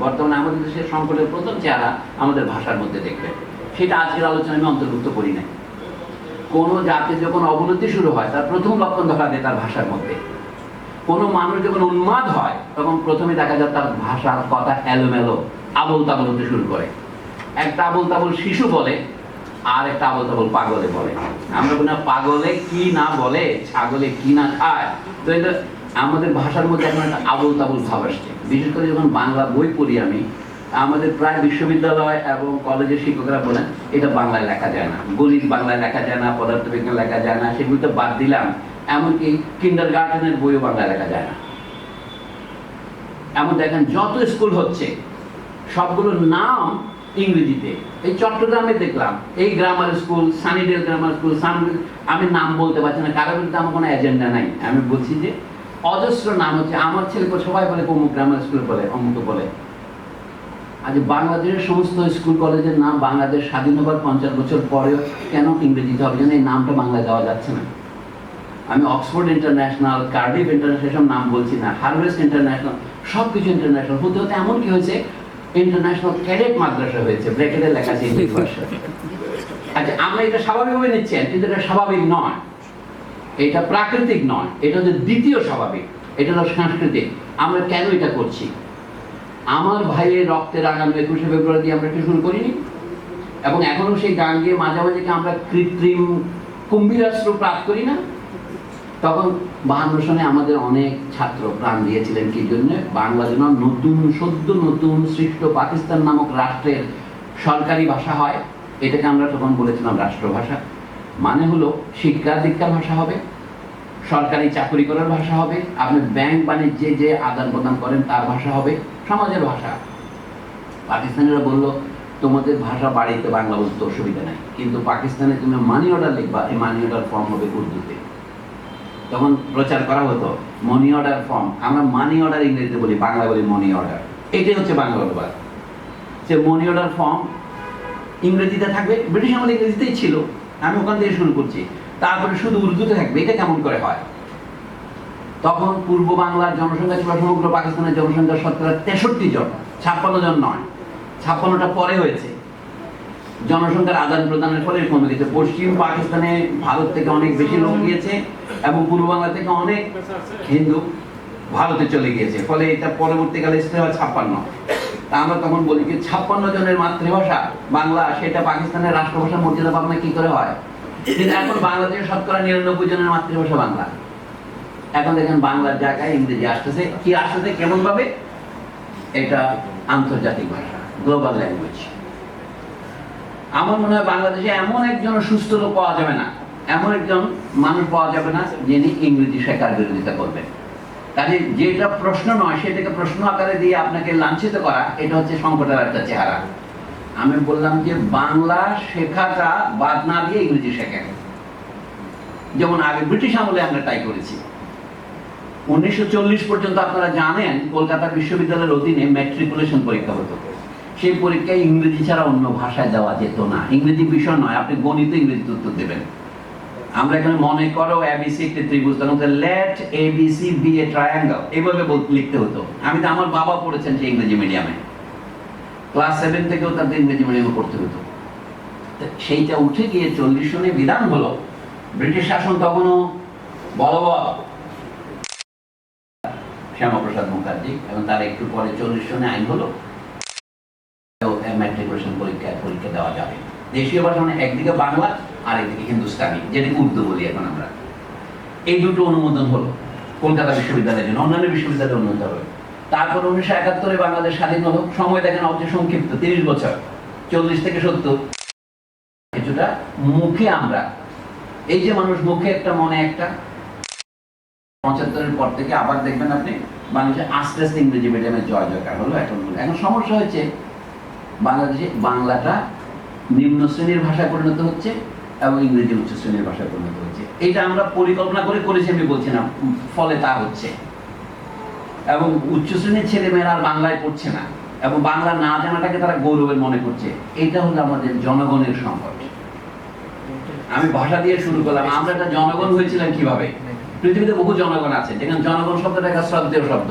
বর্তমানে আমাদের দেশের সংকটের প্রথম চেহারা আমাদের ভাষার মধ্যে দেখবেন। সেটা আজকের আলোচনায় আমি অন্তর্ভুক্ত করি নাই। কোনো জাতির যখন অবনতি শুরু হয় তার প্রথম লক্ষণ ধরা দেয় তার ভাষার মধ্যে। কোনো মানুষ যখন উন্মাদ হয় তখন প্রথমে দেখা যায় তার ভাষার কথা এলোমেলো আবোল তাবোল হতে শুরু করে। একটা আবোল তাবোল শিশু বলে, আর একটা আবোল তাবোল পাগলে বলে। আমরা বলি না পাগলে কি না বলে, ছাগলে কি না খায়। তো এটা আমাদের ভাষার মধ্যে এখন একটা আবোল তাবোল ভাব আসছে। বিশেষ করে যখন বাংলা বই পড়ি আমি, আমাদের প্রায় বিশ্ববিদ্যালয় এবং কলেজের শিক্ষকরা বলেন এটা বাংলায় লেখা যায় না, গণিত বাংলায় লেখা যায় না, পদার্থবিজ্ঞান লেখা যায় না, সেগুলো তো বাদ দিলাম, এমনকি কিন্ডারগার্টেনের বইও বাংলায় লেখা যায় না। এমন দেখেন যত স্কুল হচ্ছে সবগুলোর নাম ইংরেজিতে। এই চট্টগ্রামে দেখলাম এই grammar school, Sunnydale grammar school, আমি নাম বলতে পারছি না, কারোর কিন্তু আমার কোনো এজেন্ডা নাই। আমি বলছি যে অজস্র নাম হচ্ছে, আমার ছেলেকে সবাই বলে অমুক গ্রামার স্কুল বলে, অমুক বলে। আজ বাংলাদেশের সমস্ত স্কুল কলেজের নাম বাংলাদেশ স্বাধীন হবার 50 বছর পরেও কেন ইংরেজিতে হবে, যেন এই নামটা বাংলায় দেওয়া যাচ্ছে না। আমি অক্সফোর্ড ইন্টারন্যাশনাল, কার্ডিফ ইন্টারন্যাশনাল সব নাম বলছি না, হারভেস্ট ইন্টারন্যাশনাল, সব কিছু ইন্টারন্যাশনাল হতে হতে এমন কি হয়েছে ইন্টারন্যাশনাল ক্যাডেট মাদ্রাসা হয়েছে, ব্র্যাকেটে লেখা আছে ইংলিশ ভাষা। আচ্ছা, আমরা এটা স্বাভাবিকভাবে নিচ্ছি, কিন্তু এটা স্বাভাবিক নয়, এটা প্রাকৃতিক নয়, এটা হচ্ছে দ্বিতীয় স্বাভাবিক, এটা হলো সাংস্কৃতিক। আমরা কেন এটা করছি? আমার ভাইয়ের রক্তের আগামী 21শে ফেব্রুয়ারি দিয়ে আমরা একটু শুরু করিনি, এবং এখনো সেই গান দিয়ে মাঝে মাঝে আমরা কৃত্রিম কুম্ভীরাস্ত্র প্রাপ করি না? তখন 52 সনে আমাদের অনেক ছাত্র প্রাণ দিয়েছিলেন কি জন্য? বাংলা যেন নতুন সদ্য নতুন সৃষ্ট পাকিস্তান নামক রাষ্ট্রের সরকারি ভাষা হয়। এটাকে আমরা তখন বলেছিলাম রাষ্ট্রভাষা। মানে হলো শিক্ষা দীক্ষার ভাষা হবে, সরকারি চাকরি করার ভাষা হবে, আপনি ব্যাংক বাণিজ্যে যে আদান প্রদান করেন তার ভাষা হবে, সমাজের ভাষা। পাকিস্তানিরা বলল তোমাদের ভাষা বাড়িতে বাংলা বলতে অসুবিধা নাই, কিন্তু পাকিস্তানে তুমি মানি অর্ডার লিখবা, এই মানি অর্ডার ফর্ম হবে উর্দুতে। তখন প্রচার করা হতো মানি অর্ডার ফর্ম, আমরা মানি অর্ডার ইংরেজিতে বলি, বাংলা বলি মানি অর্ডার। এটাই হচ্ছে বাংলা অনুবাদ। যে মানি অর্ডার ফর্ম ইংরেজিতে থাকবে, ব্রিটিশ আমলে ইংরেজিতেই ছিল, আমি ওখান থেকে শুরু করছি, তারপরে শুধু উর্দুতে থাকবে। এটা কেমন করে হয়? তখন পূর্ব বাংলার জনসংখ্যা ছিল সমগ্র পাকিস্তানের জনসংখ্যা 63 জন, 56 জন নয়, 56টা পরে হয়েছে। জনসংখ্যার আদান প্রদানের ফলে কমে গেছে। পশ্চিম পাকিস্তানে ভারত থেকে অনেক বেশি লোক গিয়েছে এবং পূর্ব বাংলা থেকে অনেক হিন্দু ভারতে চলে গিয়েছে, ফলে এটা পরবর্তীকালে 56। তা আমরা তখন বলি কি 56 জনের মাতৃভাষা বাংলা, সেটা পাকিস্তানের রাষ্ট্রভাষার মর্যাদা পাবে না কি করে হয়? কিন্তু এখন বাংলাদেশের শতকরা 99 জনের মাতৃভাষা বাংলা। এখন দেখেন বাংলার জায়গায় ইংরেজি আসতেছে, কি আসতেছে, কেমন ভাবে? এটা আন্তর্জাতিক ভাষা, গ্লোবাল ল্যাঙ্গুয়েজ। আমার মনে হয় বাংলাদেশে এমন একজন সুস্থ লোক পাওয়া যাবে না, এমন একজন মানুষ পাওয়া যাবে না যিনি ইংরেজি শেখার বিরোধিতা করবেন। কাজে যেটা প্রশ্ন নয় সেটাকে প্রশ্ন আকারে দিয়ে আপনাকে লাঞ্ছিত করা, এটা হচ্ছে সংকটের একটা চেহারা। আমি বললাম যে বাংলা শেখাটা বাদ না দিয়ে ইংরেজি শেখেন, যেমন আগে ব্রিটিশ আমলে আমরা তাই করেছি। 1940 পর্যন্ত আপনারা জানেন কলকাতা বিশ্ববিদ্যালয়ের অধীনে ম্যাট্রিকুলেশন পরীক্ষা হতো। সেই পরীক্ষায় ইংরেজি ছাড়া অন্য ভাষায় দেওয়া যেত না। ইংরেজি বিষয় নয়, আপনি গণিত ইংরেজিতে উত্তর দেবেন। আমরা এখানে মনে করো এবিসি একটি ত্রিভুজ, তখন let ABC be a triangle, এইভাবে লিখতে হতো। আমি তো, আমার বাবা পড়েছেন সেই ইংরেজি মিডিয়ামে, ক্লাস 7 থেকেও তাদের ইংরেজি মিডিয়ামে পড়তে হতো। সেইটা উঠে গিয়ে 40 সনে বিধান হলো, ব্রিটিশ শাসন তখনও বলবৎ, শ্যামাপ্রসাদ মুখার্জি, এবং তার একটু পরে 40 সনে আইন হলো ম্যাট্রিকুলেশন পরীক্ষা দেওয়া যাবে। দেশীয় ভাষা মানে একদিকে বাংলা আর একদিকে হিন্দুস্তানি, যেটাকে উর্দু বলি এখন আমরা। এই দুটো অনুমোদন হলো কলকাতা বিশ্ববিদ্যালয়ের জন্য, অন্যান্য বিশ্ববিদ্যালয়ের অনুমোদন হলো। তারপর 1971-এ বাংলাদেশ স্বাধীন হলো। সময় দেখেন অতি সংক্ষিপ্ত, 30 বছর, 40 থেকে 70। কিছুটা মুখে আমরা, এই যে মানুষ মুখে একটা মনে একটা, 75-এর পর থেকে আবার দেখবেন আপনি বাংলাদেশে আস্তে আস্তে ইংরেজি মিডিয়ামে জয় জয়কার হলো। এখন সমস্যা হচ্ছে বাংলাদেশে বাংলাটা নিম্ন শ্রেণীর ভাষায় পরিণত হচ্ছে এবং ইংরেজি উচ্চ শ্রেণীর ভাষায় পরিণত হচ্ছে। এটা আমরা পরিকল্পনা করে করেছি আমি বলছি না, ফলে তা হচ্ছে। এবং উচ্চ শ্রেণীর ছেলেমেয়েরা আর বাংলায় পড়ছে না, এবং বাংলা না জানাটাকে তারা গৌরবের মনে করছে। এটা হলো আমাদের জনগণের সংকট। আমি ভাষা দিয়ে শুরু করলাম, আমরা একটা জনগণ হয়েছিলাম কিভাবে? পৃথিবীতে বহু জনগণ আছে, যেখানে জনগণ শব্দটা একটা শ্রদ্ধেয় শব্দ।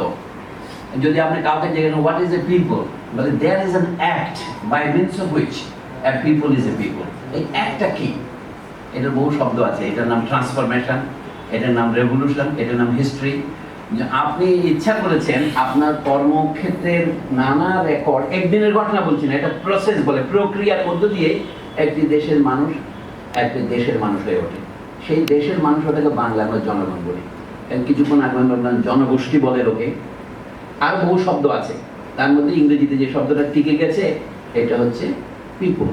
যদি আপনি কাউকে জিজ্ঞেস করেন হোয়াট ইজ এ পিপল, বলে there is an act by means of which a people is a people. এই অ্যাক্টটা কি? এটার বহু শব্দ আছে, এটার নাম ট্রান্সফরমেশন, এটার নাম রেভলিউশন, এটার নাম হিস্ট্রি। আপনি ইচ্ছা করেছেন আপনার কর্মক্ষেত্রের নানা রেকর্ড, একদিনের ঘটনা বলছি না, এটা প্রসেস বলে, প্রক্রিয়ার মধ্য দিয়ে একটি দেশের মানুষ একটি দেশের মানুষ হয়ে ওঠে। সেই দেশের মানুষ ওটাকে বাংলা আমরা জনগণ বলি। কিছুক্ষণ আগে আমরা জনগোষ্ঠী বলে লোকে। আর বহু শব্দ আছে, তার মধ্যে ইংরেজিতে যে শব্দটা টিকে গেছে এটা হচ্ছে পিপল।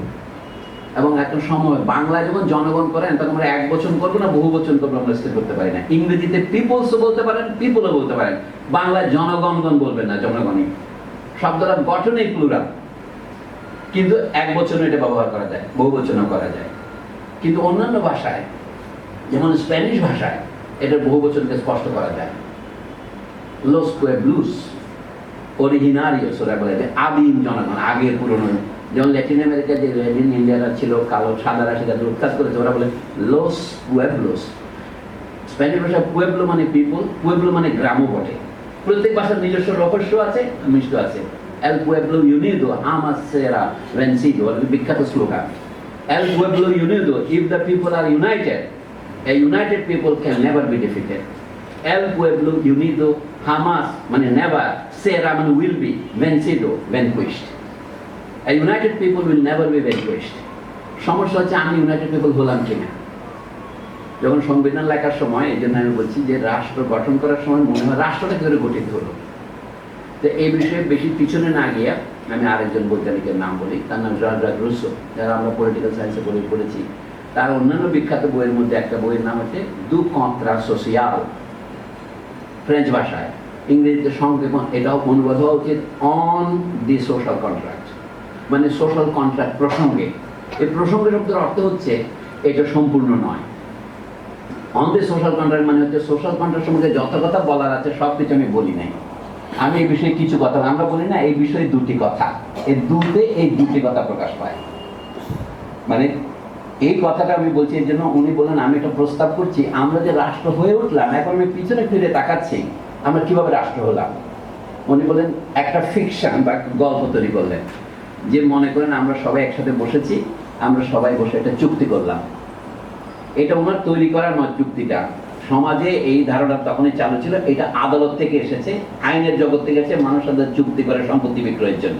এবং একটা সময় বাংলায় যখন জনগণ করেন তখন আমরা এক বচন করবো না বহু বচন করবো আমরা স্থির করতে পারি না। ইংরেজিতে পিপলসও বলতে পারেন, পিপলও বলতে পারেন, বাংলায় জনগণগণ বলবেন না, জনগণই। শব্দটা গঠনেই প্লুরাল, কিন্তু এক বচনে এটা ব্যবহার করা যায়, বহু বচনও করা যায়। কিন্তু অন্যান্য ভাষায়, যেমন স্প্যানিশ ভাষায়, এটা বহু বচনকে স্পষ্ট করা যায়। লস পুয়েবলুস অরিজিনারিওস, ওরা বলে যে আদিম জনগণ, আগের পুরনো। যেমন ল্যাটিন আমেরিকা যে ল্যাটিন ইন্ডিয়ারা ছিল, কালো সাদারা সেটা উৎখাত করেছে, ওরা বলে লস পুয়েবলোস। স্প্যানিশ ভাষা পুয়েবলো মানে পিপল, পুয়েবলো মানে গ্রামও বটে। প্রত্যেক ভাষার নিজস্ব রহস্য আছে, মিষ্ট আছে। এল পুয়েবলো ইউনিদো হামাস সেরা ভেনসিডো, বিখ্যাত স্লোগান। এল পুয়েবলো ইউনিদো, if the people are united, a united people can never be defeated. এল পুয়েবলো ইউনিদো হামাস মানে নেভার, সেরা মানে উইল বি, ভেনসিডো vanquished. A united people will never be vanquished. সমস্যা হচ্ছে আমি ইউনাইটেড পিপল হলাম কিনা। যখন সংবিধান লেখার সময়, এই জন্য আমি বলছি যে রাষ্ট্র গঠন করার সময় মনে হয় রাষ্ট্রটা কি করে গঠিত হলো। তো এই বিষয়ে বেশি পিছনে না গিয়ে আমি আরেকজন বৈজ্ঞানিকের নাম বলি, তার নাম জর্জ রুসো, যারা আমরা পলিটিক্যাল সায়েন্সে পড়েছি। তার অন্যান্য বিখ্যাত বইয়ের মধ্যে একটা বইয়ের নাম হচ্ছে দু কন্ত্রা সোশিয়াল, ফ্রেঞ্চ ভাষায়। ইংরেজিতে সংক্ষেপণ এটাও অনুবাদ হওয়া উচিত অন দি সোশ্যাল কন্ট্রাক্ট, মানে সোশ্যাল কন্ট্রাক্ট প্রসঙ্গে। এই প্রসঙ্গের শব্দের অর্থ হচ্ছে এটা সম্পূর্ণ নয়। অন দি সোশ্যাল কন্ট্রাক্ট মানে হচ্ছে সোশ্যাল কন্ট্রাক্ট সম্বন্ধে যত কথা বলার আছে সব কিছু আমি বলি নাই, আমি এই বিষয়ে কিছু কথা, আমরা বলি না এই বিষয়ে দুটি কথা, এই দুটি কথা প্রকাশ পায়। মানে এই কথাটা আমি বলছি এর জন্য উনি বলেন আমি একটা প্রস্তাব করছি, আমরা যে রাষ্ট্র হয়ে উঠলাম, এখন আমি পিছনে ফিরে তাকাচ্ছি আমরা কিভাবে রাষ্ট্র হলাম। উনি বলেন একটা ফিকশন বা গল্প তৈরি করলেন, যে মনে করেন আমরা সবাই একসাথে বসেছি, আমরা সবাই বসে একটা চুক্তি করলাম। এটা ওনার তৈরি করা নয়, চুক্তিটা সমাজে এই ধারণা তখনই চালু ছিল, এটা আদালত থেকে এসেছে, আইনের জগৎ থেকে এসেছে, মানুষ তাদের চুক্তি করে সম্পত্তি বিক্রয়ের জন্য।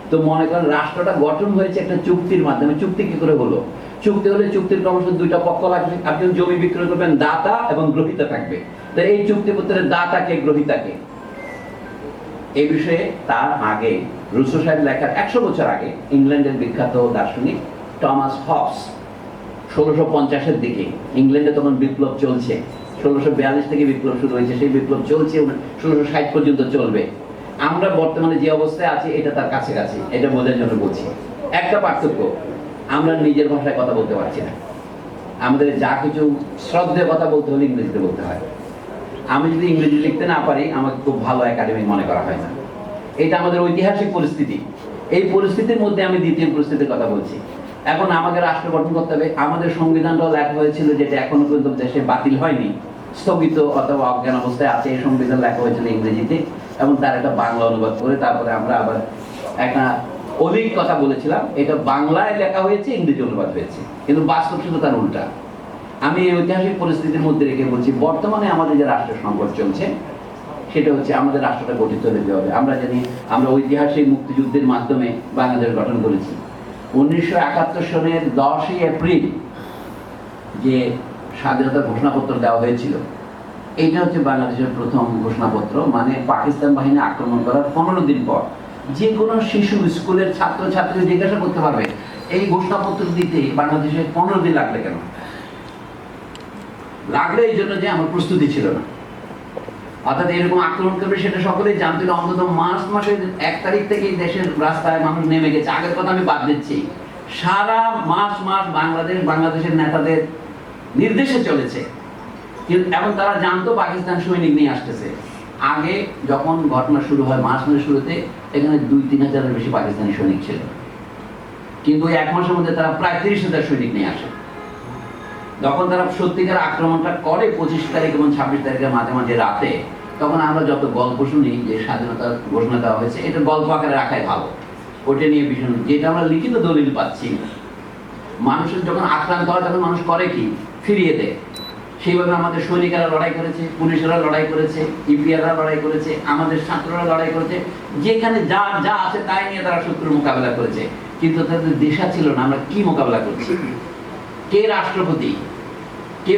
তো মনে করেন রাষ্ট্রটা গঠন হয়েছে একটা চুক্তির মাধ্যমে। চুক্তি কি করে হলো? চুক্তি হলে চুক্তির ক্রমশ দুইটা পক্ষ লাগবে। আপনি জমি বিক্রয় করবেন, দাতা এবং গ্রহীতা থাকবে। তো এই চুক্তিপত্রের দাতাকে গ্রহীতাকে, এই বিষয়ে তার আগে রুসো সাহেব লেখার 100 বছর আগে ইংল্যান্ডের বিখ্যাত দার্শনিক টমাস হবস 1650-এর দিকে, ইংল্যান্ডে তখন বিপ্লব চলছে, 1642 থেকে বিপ্লব শুরু হয়েছে, সেই বিপ্লব চলছে 1660 পর্যন্ত চলবে। আমরা বর্তমানে যে অবস্থায় আছি এটা তার কাছাকাছি, এটা বোঝার জন্য বলছি। একটা পার্থক্য, আমরা নিজের ভাষায় কথা বলতে পারছি না। আমাদের যা কিছু শ্রদ্ধে কথা বলতে হলে ইংরেজিতে বলতে হয়। আমি যদি ইংরেজি লিখতে না পারি আমাকে খুব ভালো একাডেমিক মনে করা হয় না। এটা আমাদের ঐতিহাসিক পরিস্থিতি। এই পরিস্থিতির মধ্যে আমি দ্বিতীয় পরিস্থিতির কথা বলছি। এখন আমাকে রাষ্ট্র গঠন করতে হবে। আমাদের সংবিধানটাও লেখা হয়েছিল, যেটা এখনো পর্যন্ত দেশে বাতিল হয়নি, স্থগিত অথবা অজ্ঞান অবস্থায় আছে। এই সংবিধান লেখা হয়েছিল ইংরেজিতে এবং তার একটা বাংলা অনুবাদ করে তারপরে আমরা আবার একটা অধিক কথা বলেছিলাম, এটা বাংলায় লেখা হয়েছে, ইংরেজি অনুবাদ হয়েছে, কিন্তু বাস্তব শুধু তার উল্টা। আমি এই ঐতিহাসিক পরিস্থিতির মধ্যে রেখে বলছি, বর্তমানে আমাদের যে রাষ্ট্রের সংকট চলছে সেটা হচ্ছে আমাদের রাষ্ট্রটা গঠিত হতে হবে। আমরা জানি আমরা ঐতিহাসিক মুক্তিযুদ্ধের মাধ্যমে বাংলাদেশ গঠন করেছি। 1971 সনের 10ই এপ্রিল যে স্বাধীনতার ঘোষণাপত্র দেওয়া হয়েছিল, এইটা হচ্ছে বাংলাদেশের প্রথম ঘোষণাপত্র। মানে পাকিস্তান বাহিনী আক্রমণ করার 15 দিন পর যে কোনো শিশু, স্কুলের ছাত্র ছাত্রী জিজ্ঞাসা করতে পারবে এই ঘোষণাপত্র দিতে বাংলাদেশে 15 দিন লাগলে কেন? লাগলে এই জন্য যে আমার প্রস্তুতি ছিল না। অর্থাৎ এরকম আক্রমণ করবে সেটা সকলেই জানতে। অন্তত মার্চ মাসের 1 তারিখ থেকেই দেশের রাস্তায় মানুষ নেমে গেছে। আগের কথা আমি বাদ দিচ্ছি, সারা মাস বাংলাদেশের নেতাদের নির্দেশে চলেছে। কিন্তু এখন তারা জানতো পাকিস্তান সৈনিক নিয়ে আসতেছে। আগে যখন ঘটনা শুরু হয় মার্চ মাসের শুরুতে, এখানে 2-3 হাজারের বেশি পাকিস্তানি সৈনিক ছিল, কিন্তু 1 মাসের মধ্যে তারা প্রায় 30,000 সৈনিক নিয়ে আসে। যখন তারা সত্যিকার আক্রমণটা করে 25 তারিখ এবং 26 তারিখের মাঝে মাঝে রাতে, তখন আমরা যত গল্প শুনি যে স্বাধীনতার ঘোষণা দেওয়া হয়েছে, এটা গল্প আকারে রাখাই ভালো, ওটা নিয়ে বিষয় নয়। যেটা আমরা লিখিত দলিল পাচ্ছি, মানুষের যখন আক্রান্ত হয় তখন মানুষ করে কি, ফিরিয়ে দেয়। সেইভাবে আমাদের সৈনিকেরা লড়াই করেছে, পুলিশেরা লড়াই করেছে, ইপিআররা লড়াই করেছে, আমাদের ছাত্ররা লড়াই করেছে, যেখানে যা যা আছে তাই নিয়ে তারা শত্রুর মোকাবেলা করেছে। কিন্তু তাদের দেশা ছিল না, আমরা কি মোকাবেলা করছি, কে রাষ্ট্রপতি, কে